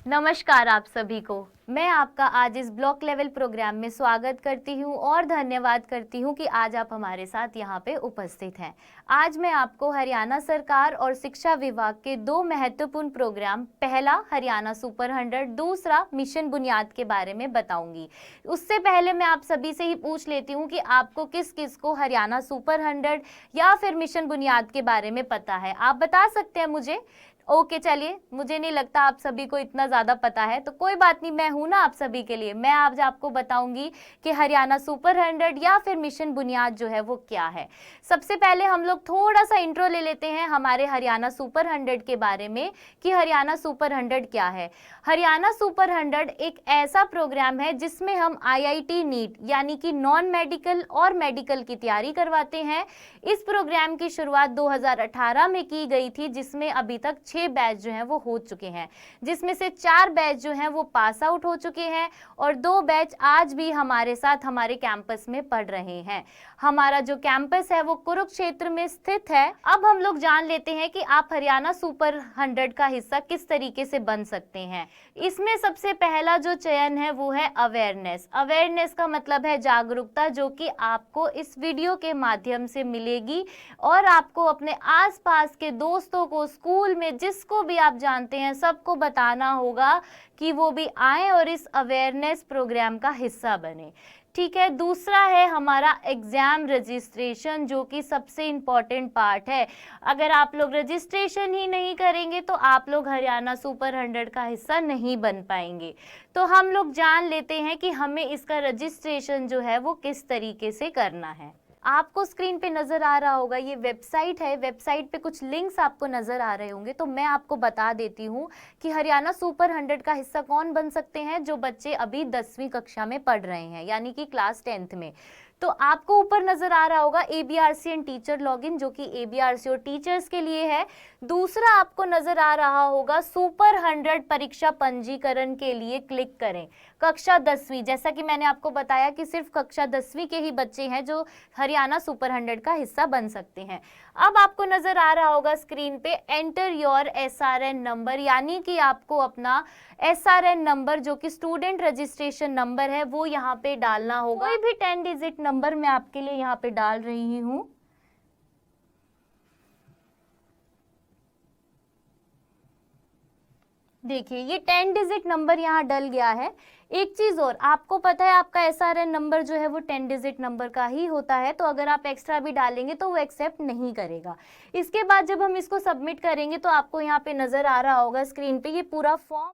नमस्कार आप सभी को। मैं आपका आज इस ब्लॉक लेवल प्रोग्राम में स्वागत करती हूं और धन्यवाद करती हूं कि आज आप हमारे साथ यहां पे उपस्थित हैं। आज मैं आपको हरियाणा सरकार और शिक्षा विभाग के दो महत्वपूर्ण प्रोग्राम, पहला हरियाणा सुपर 100, दूसरा मिशन बुनियाद के बारे में बताऊंगी। उससे पहले मैं आप सभी से ही पूछ लेती हूँ कि आपको किस किस को हरियाणा सुपर 100 या फिर मिशन बुनियाद के बारे में पता है। आप बता सकते हैं मुझे? ओके, चलिए, मुझे नहीं लगता आप सभी को इतना ज़्यादा पता है, तो कोई बात नहीं, मैं हूं ना आप सभी के लिए। मैं आज आपको बताऊंगी कि हरियाणा सुपर 100 या फिर मिशन बुनियाद जो है वो क्या है। सबसे पहले हम लोग थोड़ा सा इंट्रो ले लेते हैं हमारे हरियाणा सुपर 100 के बारे में कि हरियाणा सुपर 100 क्या है। हरियाणा सुपर 100 एक ऐसा प्रोग्राम है जिसमें हम IIT नीट यानी कि नॉन मेडिकल और मेडिकल की तैयारी करवाते हैं। इस प्रोग्राम की शुरुआत 2018 में की गई थी, जिसमें अभी तक 6 बैच जो हैं वो हो चुके हैं, जिसमें से 4 बैच जो हैं वो पास आउट हो चुके हैं और 2 बैच आज भी हमारे साथ हमारे कैंपस में पढ़ रहे हैं। हमारा जो कैंपस है वो कुरुक्षेत्र में स्थित है। अब हम लोग जान लेते हैं कि आप हरियाणा सुपर 100 का हिस्सा किस तरीके से बन सकते हैं। इसमें सबसे पहला जो चयन है वो है अवेयरनेस। अवेयरनेस का मतलब है जागरूकता, जो कि आपको इस वीडियो के माध्यम से मिलेगी और आपको अपने आसपास के दोस्तों को, स्कूल में जिसको भी आप जानते हैं, सबको बताना होगा कि वो भी आए और इस अवेयरनेस प्रोग्राम का हिस्सा बने। ठीक है। दूसरा है हमारा एग्जाम रजिस्ट्रेशन, जो कि सबसे इम्पॉर्टेंट पार्ट है। अगर आप लोग रजिस्ट्रेशन ही नहीं करेंगे तो आप लोग हरियाणा सुपर 100 का हिस्सा नहीं बन पाएंगे। तो हम लोग जान लेते हैं कि हमें इसका रजिस्ट्रेशन जो है वो किस तरीके से करना है। आपको स्क्रीन पे नज़र आ रहा होगा, ये वेबसाइट है। वेबसाइट पे कुछ लिंक्स आपको नज़र आ रहे होंगे, तो मैं आपको बता देती हूँ कि हरियाणा सुपर 100 का हिस्सा कौन बन सकते हैं। जो बच्चे अभी 10वीं कक्षा में पढ़ रहे हैं, यानी कि क्लास 10th में। तो आपको ऊपर नज़र आ रहा होगा ABRC एंड टीचर लॉगिन, जो कि ABRC और टीचर्स के लिए है। दूसरा आपको नज़र आ रहा होगा सुपर 100 परीक्षा पंजीकरण के लिए क्लिक करें। कक्षा 10वीं, जैसा कि मैंने आपको बताया कि सिर्फ कक्षा 10वीं के ही बच्चे हैं जो हरियाणा सुपर 100 का हिस्सा बन सकते हैं। अब आपको नज़र आ रहा होगा स्क्रीन पे एंटर योर SRN नंबर, यानी कि आपको अपना SRN नंबर, जो कि स्टूडेंट रजिस्ट्रेशन नंबर है, वो यहाँ पे डालना होगा। कोई भी 10 डिजिट नंबर मैं आपके लिए यहाँ पे डाल रही हूँ। देखिए, ये 10 डिजिट नंबर यहाँ डल गया है। एक चीज़ और, आपको पता है आपका SRN नंबर जो है वो 10 डिजिट नंबर का ही होता है, तो अगर आप एक्स्ट्रा भी डालेंगे तो वो एक्सेप्ट नहीं करेगा। इसके बाद जब हम इसको सबमिट करेंगे तो आपको यहाँ पे नज़र आ रहा होगा स्क्रीन पे ये पूरा फॉर्म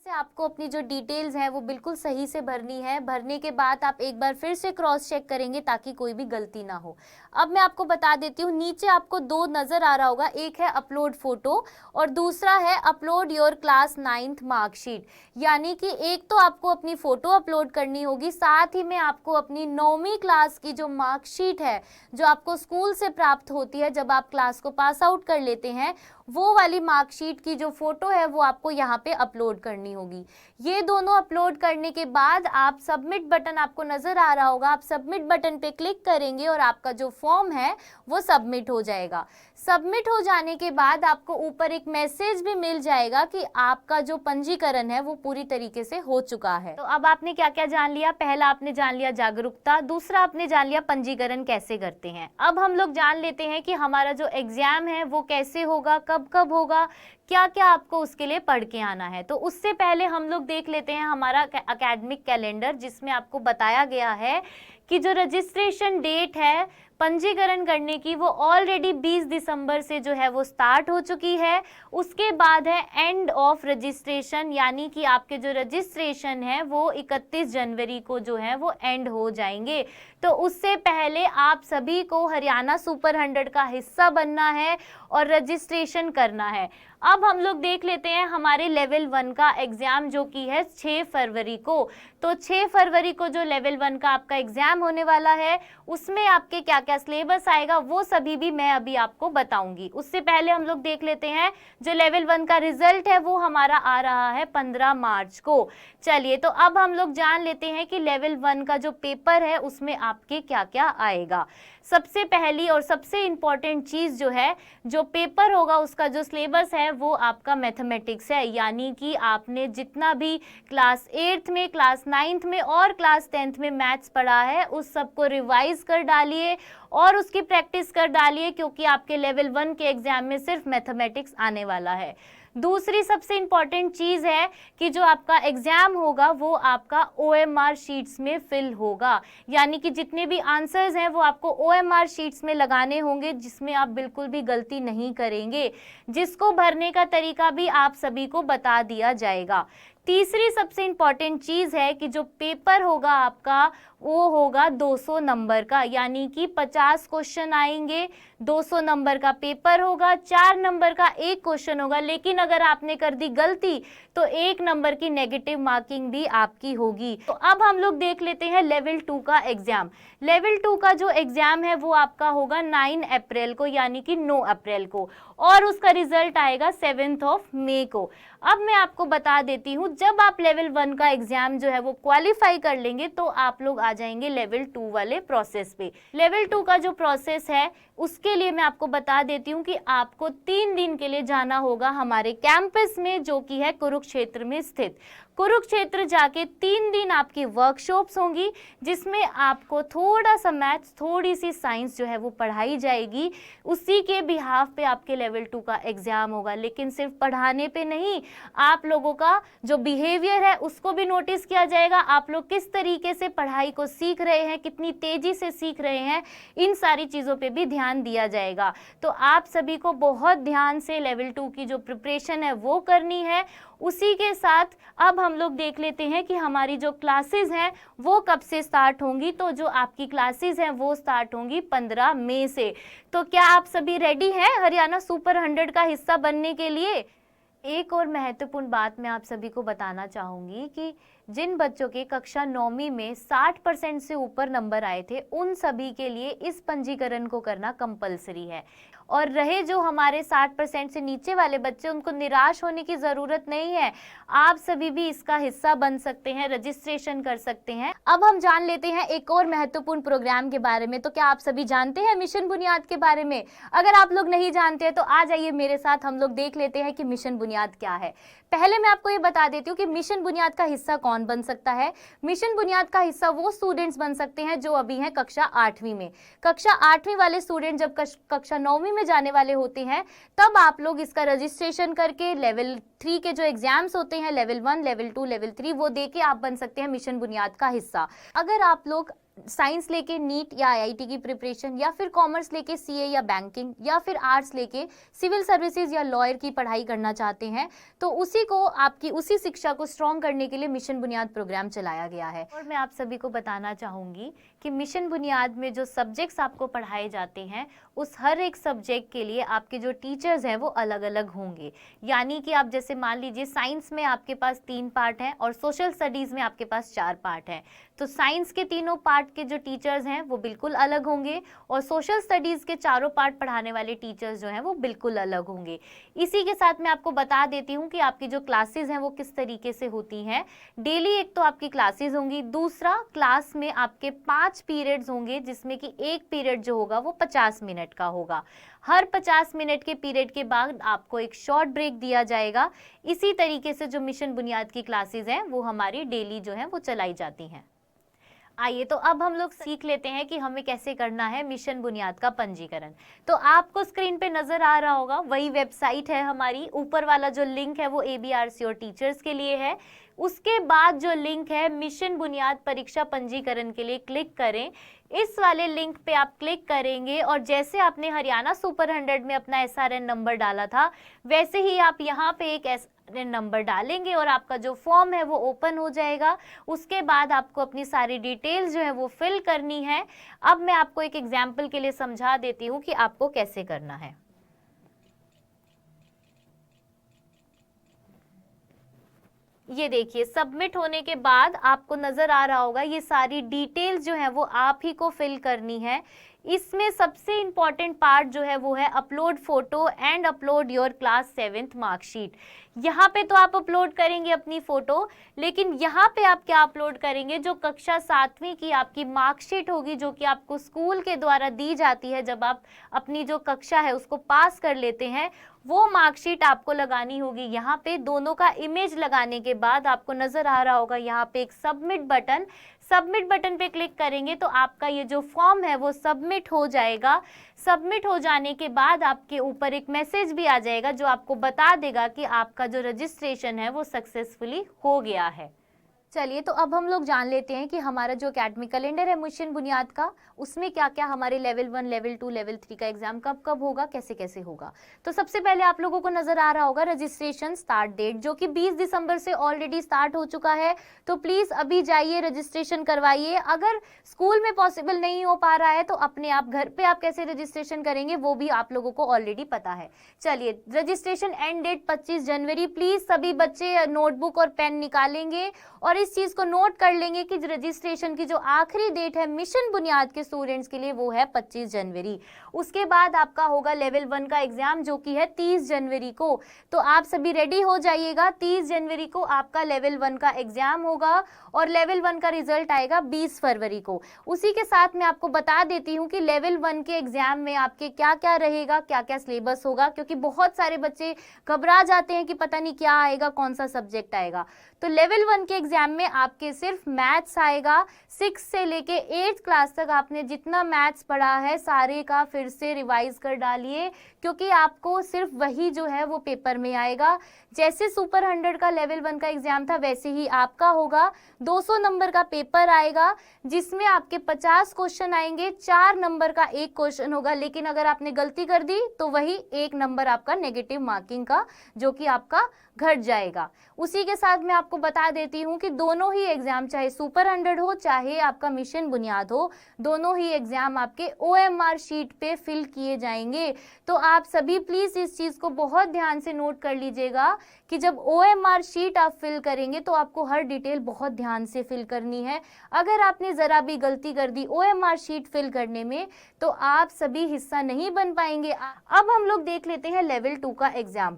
से आपको अपनी जो डिटेल्स हैं वो बिल्कुल सही से भरनी है। भरने के बाद आप एक बार फिर से क्रॉस चेक करेंगे ताकि कोई भी गलती ना हो। अब मैं आपको बता देती हूँ, नीचे आपको 2 नज़र आ रहा होगा, एक है अपलोड फोटो और दूसरा है upload your class 9th marksheet. यानी कि एक तो आपको अपनी फ़ोटो अपलोड करनी होगी, साथ ही में आपको अपनी 9वीं क्लास की जो मार्कशीट है, जो आपको स्कूल से प्राप्त होती है जब आप क्लास को पास आउट कर लेते हैं, वो वाली मार्कशीट की जो फ़ोटो है वो आपको यहाँ पे अपलोड करनी होगी। ये दोनों अपलोड करने के बाद आप सबमिट बटन आपको नज़र आ रहा होगा, आप सबमिट बटन पे क्लिक करेंगे और आपका जो फॉर्म है वो सबमिट हो जाएगा। सबमिट हो जाने के बाद आपको ऊपर एक मैसेज भी मिल जाएगा कि आपका जो पंजीकरण है वो पूरी तरीके से हो चुका है। तो अब आपने क्या क्या जान लिया? पहला आपने जान लिया जागरूकता, दूसरा आपने जान लिया पंजीकरण कैसे करते हैं। अब हम लोग जान लेते हैं कि हमारा जो एग्जाम है वो कैसे होगा, कब कब होगा, क्या क्या आपको उसके लिए पढ़ के आना है। तो उससे पहले हम लोग देख लेते हैं हमारा एकेडमिक कैलेंडर, जिसमें आपको बताया गया है कि जो रजिस्ट्रेशन डेट है पंजीकरण करने की वो ऑलरेडी 20 दिसंबर से जो है वो स्टार्ट हो चुकी है। उसके बाद है एंड ऑफ रजिस्ट्रेशन, यानी कि आपके जो रजिस्ट्रेशन है वो 31 जनवरी को जो है वो एंड हो जाएंगे। तो उससे पहले आप सभी को हरियाणा सुपर 100 का हिस्सा बनना है और रजिस्ट्रेशन करना है। अब हम लोग देख लेते हैं हमारे लेवल 1 का एग्ज़ाम, जो कि है 6 फरवरी को। तो 6 फरवरी को जो लेवल 1 का आपका एग्ज़ाम होने वाला है, उसमें आपके क्या क्या सिलेबस आएगा वो सभी भी मैं अभी आपको बताऊंगी। उससे पहले हम लोग देख लेते हैं जो लेवल 1 का रिजल्ट है वो हमारा आ रहा है 15 मार्च को। चलिए, तो अब हम लोग जान लेते हैं कि लेवल 1 का जो पेपर है उसमें आपके क्या क्या आएगा। सबसे पहली और सबसे इम्पॉर्टेंट चीज़ जो है, जो पेपर होगा उसका जो सिलेबस है वो आपका मैथमेटिक्स है। यानी कि आपने जितना भी क्लास 8th में, क्लास 9th में और क्लास 10th में मैथ्स पढ़ा है उस सबको रिवाइज कर डालिए और उसकी प्रैक्टिस कर डालिए, क्योंकि आपके लेवल 1 के एग्जाम में सिर्फ मैथमेटिक्स आने वाला है। दूसरी सबसे इम्पॉर्टेंट चीज़ है कि जो आपका एग्जाम होगा वो आपका OMR शीट्स में फिल होगा। यानी कि जितने भी आंसर्स हैं वो आपको OMR शीट्स में लगाने होंगे, जिसमें आप बिल्कुल भी गलती नहीं करेंगे, जिसको भरने का तरीका भी आप सभी को बता दिया जाएगा। तीसरी सबसे इम्पॉर्टेंट चीज़ है कि जो पेपर होगा आपका वो होगा 200 नंबर का, यानी कि 50 क्वेश्चन आएंगे, 200 नंबर का पेपर होगा, 4 नंबर का एक क्वेश्चन होगा। लेकिन अगर आपने कर दी गलती तो 1 नंबर की नेगेटिव मार्किंग भी आपकी होगी। तो अब हम लोग देख लेते हैं लेवल 2 का एग्जाम। लेवल 2 का जो एग्जाम है वो आपका होगा 9 अप्रैल को, यानी कि 9 अप्रैल को, और उसका रिजल्ट आएगा 7 मई को। अब मैं आपको बता देती हूँ, जब आप लेवल 1 का एग्जाम जो है वो क्वालिफाई कर लेंगे तो आप लोग आ जाएंगे लेवल 2 वाले प्रोसेस पे। लेवल 2 का जो प्रोसेस है उसके लिए मैं आपको बता देती हूँ कि आपको 3 दिन के लिए जाना होगा हमारे कैंपस में, जो कि है कुरुक्षेत्र में स्थित। कुरुक्षेत्र जाके 3 दिन आपकी वर्कशॉप्स होंगी, जिसमें आपको थोड़ा सा मैथ्स, थोड़ी सी साइंस जो है वो पढ़ाई जाएगी। उसी के बिहाफ पे आपके लेवल 2 का एग्जाम होगा। लेकिन सिर्फ पढ़ाने पे नहीं, आप लोगों का जो बिहेवियर है उसको भी नोटिस किया जाएगा। आप लोग किस तरीके से पढ़ाई को सीख रहे हैं, कितनी तेजी से सीख रहे हैं, इन सारी चीज़ों पे भी ध्यान दिया जाएगा। तो आप सभी को बहुत ध्यान से लेवल 2 की जो प्रिपरेशन है वो करनी है। उसी के साथ अब हम लोग देख लेते हैं कि हमारी जो क्लासेस हैं वो कब से स्टार्ट होंगी। तो जो आपकी क्लासेस हैं वो स्टार्ट होंगी 15 मई से। तो क्या आप सभी रेडी हैं हरियाणा सुपर 100 का हिस्सा बनने के लिए? एक और महत्वपूर्ण बात मैं आप सभी को बताना चाहूँगी कि जिन बच्चों के कक्षा 9वीं में 60% से ऊपर नंबर आए थे, उन सभी के लिए इस पंजीकरण को करना कंपलसरी है। और रहे जो हमारे 60% से नीचे वाले बच्चे, उनको निराश होने की ज़रूरत नहीं है। आप सभी भी इसका हिस्सा बन सकते हैं, रजिस्ट्रेशन कर सकते हैं। अब हम जान लेते हैं एक और महत्वपूर्ण प्रोग्राम के बारे में। तो क्या आप सभी जानते हैं मिशन बुनियाद के बारे में? अगर आप लोग नहीं जानते हैं तो आ जाइए मेरे साथ, हम लोग देख लेते हैं कि मिशन बुनियाद क्या है। पहले मैं आपको ये बता देती हूँ कि मिशन बुनियाद का हिस्सा कौन बन सकता है। मिशन बुनियाद का हिस्सा वो स्टूडेंट्स बन सकते हैं जो अभी हैं कक्षा 8वीं में। कक्षा 8वीं वाले स्टूडेंट जब कक्षा 9वीं में जाने वाले होते हैं, तब आप लोग इसका रजिस्ट्रेशन करके लेवल 3 के जो एग्जाम्स होते हैं, लेवल 1, लेवल 2, लेवल 3, वो देके आप बन सकते हैं मिशन बुनियाद का हिस्सा। अगर आप लोग साइंस लेके नीट या IIT की प्रिपरेशन, या फिर कॉमर्स लेके CA या बैंकिंग, या फिर आर्ट्स लेके सिविल सर्विसेज या लॉयर की पढ़ाई करना चाहते हैं, तो उसी को आपकी उसी शिक्षा को स्ट्रॉन्ग करने के लिए मिशन बुनियाद प्रोग्राम चलाया गया है। और मैं आप सभी को बताना चाहूँगी कि मिशन बुनियाद में जो सब्जेक्ट्स आपको पढ़ाए जाते हैं, उस हर एक सब्जेक्ट के लिए आपके जो टीचर्स हैं वो अलग अलग होंगे। यानी कि आप जैसे मान लीजिए साइंस में आपके पास 3 पार्ट हैं और सोशल स्टडीज़ में आपके पास 4 पार्ट हैं। तो साइंस के तीनों पार्ट के जो टीचर्स हैं वो बिल्कुल अलग होंगे, और सोशल स्टडीज़ के चारों पार्ट पढ़ाने वाले टीचर्स जो हैं वो बिल्कुल अलग होंगे। इसी के साथ मैं आपको बता देती हूँ कि आपकी जो क्लासेस हैं वो किस तरीके से होती हैं। डेली एक तो आपकी क्लासेस होंगी, दूसरा क्लास में आपके 5 पीरियड्स होंगे, जिसमें कि एक पीरियड जो होगा वो 50 मिनट का होगा। हर 50 मिनट के पीरियड के बाद आपको एक शॉर्ट ब्रेक दिया जाएगा। इसी तरीके से जो मिशन बुनियाद की क्लासेस हैं वो हमारी डेली जो हैं वो चलाई जाती हैं। आइए तो अब हम लोग सीख लेते हैं कि हमें कैसे करना है मिशन बुनियाद का पंजीकरण। तो आपको स्क्रीन पे नजर आ रहा होगा वही वेबसाइट है हमारी। ऊपर वाला जो लिंक है वो ABRC और टीचर्स के लिए है। उसके बाद जो लिंक है मिशन बुनियाद परीक्षा पंजीकरण के लिए, क्लिक करें। इस वाले लिंक पे आप क्लिक करेंगे और जैसे आपने हरियाणा सुपर 100 में अपना SRN नंबर डाला था, वैसे ही आप यहाँ पे एक SRN नंबर डालेंगे और आपका जो फॉर्म है वो ओपन हो जाएगा। उसके बाद आपको अपनी सारी डिटेल्स जो है वो फिल करनी है। अब मैं आपको एक एग्जाम्पल के लिए समझा देती हूँ कि आपको कैसे करना है। ये देखिए, सबमिट होने के बाद आपको नजर आ रहा होगा ये सारी डिटेल्स जो है वो आप ही को फिल करनी है। इसमें सबसे इम्पॉर्टेंट पार्ट जो है वो है upload photo and upload your class 7th marksheet. यहाँ पे तो आप अपलोड करेंगे अपनी फोटो, लेकिन यहाँ पे आप क्या अपलोड करेंगे, जो कक्षा 7वीं की आपकी मार्कशीट होगी जो कि आपको स्कूल के द्वारा दी जाती है जब आप अपनी जो कक्षा है उसको पास कर लेते हैं, वो मार्कशीट आपको लगानी होगी। यहाँ पे दोनों का इमेज लगाने के बाद आपको नजर आ रहा होगा यहाँ पे एक सबमिट बटन पे क्लिक करेंगे तो आपका ये जो फॉर्म है वो सबमिट हो जाएगा। सबमिट हो जाने के बाद आपके ऊपर एक मैसेज भी आ जाएगा जो आपको बता देगा कि आपका जो रजिस्ट्रेशन है वो सक्सेसफुली हो गया है। चलिए, तो अब हम लोग जान लेते हैं कि हमारा जो एकेडमिक कैलेंडर है मिशन बुनियाद का, उसमें क्या क्या हमारे लेवल 1, लेवल 2, लेवल 3 का एग्जाम कब कब होगा, कैसे कैसे होगा। तो सबसे पहले आप लोगों को नजर आ रहा होगा रजिस्ट्रेशन स्टार्ट डेट, जो कि 20 दिसंबर से ऑलरेडी स्टार्ट हो चुका है। तो प्लीज अभी जाइए, रजिस्ट्रेशन करवाइए। अगर स्कूल में पॉसिबल नहीं हो पा रहा है तो अपने आप घर पे आप कैसे रजिस्ट्रेशन करेंगे वो भी आप लोगों को ऑलरेडी पता है। चलिए, रजिस्ट्रेशन एंड डेट 25 जनवरी। प्लीज सभी बच्चे नोटबुक और पेन निकालेंगे और इस चीज को नोट कर लेंगे कि रजिस्ट्रेशन की जो आखिरी डेट है मिशन बुनियाद के स्टूडेंट्स के लिए वो है 25 जनवरी। उसके बाद आपका होगा लेवल 1 का एग्जाम जो कि है 30 जनवरी को। तो आप सभी रेडी हो जाइएगा, 30 जनवरी को आपका लेवल 1 का एग्जाम होगा और लेवल 1 का रिजल्ट आएगा 20 फरवरी को। उसी के साथ मैं आपको बता देती हूँ कि लेवल 1 के एग्जाम में आपके क्या क्या रहेगा, क्या क्या सिलेबस होगा, क्योंकि बहुत सारे बच्चे घबरा जाते हैं कि पता नहीं क्या आएगा, कौन सा सब्जेक्ट आएगा। तो लेवल 1 के एग्जाम में आपके सिर्फ मैथ्स आएगा। 6 से लेके 8th क्लास तक आपने जितना मैथ्स पढ़ा है सारे का फिर से रिवाइज कर डालिए, क्योंकि आपको सिर्फ वही जो है वो पेपर में आएगा। जैसे सुपर 100 का लेवल 1 का एग्जाम था वैसे ही आपका होगा। 200 नंबर का पेपर आएगा जिसमें आपके 50 क्वेश्चन आएंगे, 4 नंबर का एक क्वेश्चन होगा, लेकिन अगर आपने गलती कर दी तो वही 1 नंबर आपका नेगेटिव मार्किंग का जो कि आपका घट जाएगा। उसी के साथ मैं आपको बता देती हूँ कि दोनों ही एग्जाम, चाहे सुपर 100 हो चाहे आपका मिशन बुनियाद हो, दोनों ही एग्जाम आपके OMR शीट पे फिल किए जाएंगे। तो आप सभी प्लीज इस चीज को बहुत ध्यान से नोट कर लीजिएगा कि जब OMR शीट आप फिल करेंगे तो आपको हर डिटेल बहुत ध्यान से फिल करनी है। अगर आपने जरा भी गलती कर दी OMR शीट फिल करने में तो आप सभी हिस्सा नहीं बन पाएंगे। अब हम लोग देख लेते हैं लेवल 2 का एग्जाम।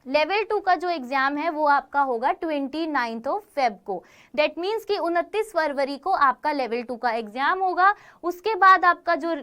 लेवल 2 का जो एग्जाम है वो आपका होगा 29 फेब को। दैट मीन्स कि 29 फरवरी को आपका लेवल 2 का एग्जाम होगा। उसके बाद आपका जो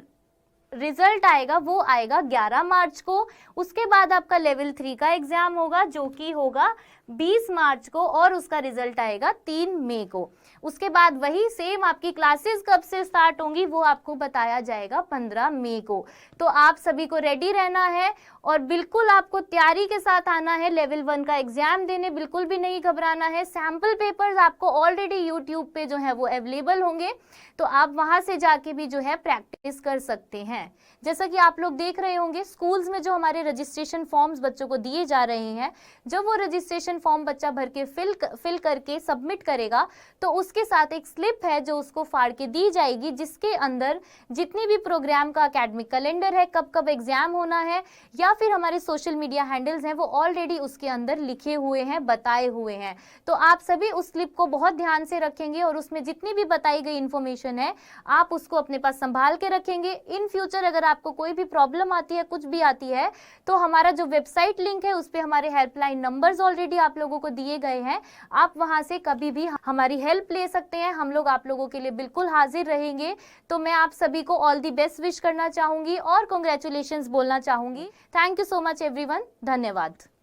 रिजल्ट आएगा वो आएगा 11 मार्च को। उसके बाद आपका लेवल 3 का एग्जाम होगा जो कि होगा 20 मार्च को और उसका रिजल्ट आएगा 3 मई को। उसके बाद वही सेम आपकी क्लासेस कब से स्टार्ट होंगी वो आपको बताया जाएगा 15 मई को। तो आप सभी को रेडी रहना है और बिल्कुल आपको तैयारी के साथ आना है लेवल 1 का एग्जाम देने, बिल्कुल भी नहीं घबराना है। सैम्पल पेपर्स आपको ऑलरेडी यूट्यूब पे जो है वो अवेलेबल होंगे, तो आप वहां से जाके भी जो है प्रैक्टिस कर सकते हैं। जैसा कि आप लोग देख रहे होंगे स्कूल्स में जो हमारे रजिस्ट्रेशन फॉर्म्स बच्चों को दिए जा रहे हैं, जब वो रजिस्ट्रेशन फॉर्म बच्चा भर के फिल करके सबमिट करेगा तो उसके साथ एक स्लिप है जो उसको फाड़ के दी जाएगी, जिसके अंदर जितनी भी प्रोग्राम का एकेडमिक कैलेंडर है, कब कब एग्जाम होना है, या फिर हमारे सोशल मीडिया हैंडल्स हैं वो ऑलरेडी उसके अंदर लिखे हुए हैं, बताए हुए हैं। तो आप सभी उस स्लिप को बहुत ध्यान से रखेंगे और उसमें जितनी भी बताई गई इंफॉर्मेशन है आप उसको अपने पास संभाल के रखेंगे। इन फ्यूचर अगर आपको कोई भी प्रॉब्लम आती है, कुछ भी आती है, तो हमारा जो वेबसाइट लिंक है उस पर हमारे हेल्पलाइन नंबर्स ऑलरेडी आप लोगों को दिए गए हैं। आप वहां से कभी भी हमारी हेल्प ले सकते हैं। हम लोग आप लोगों के लिए बिल्कुल हाजिर रहेंगे। तो मैं आप सभी को ऑल दी बेस्ट विश करना चाहूंगी और कांग्रेचुलेशंस बोलना चाहूंगी। Thank you so much everyone. धन्यवाद।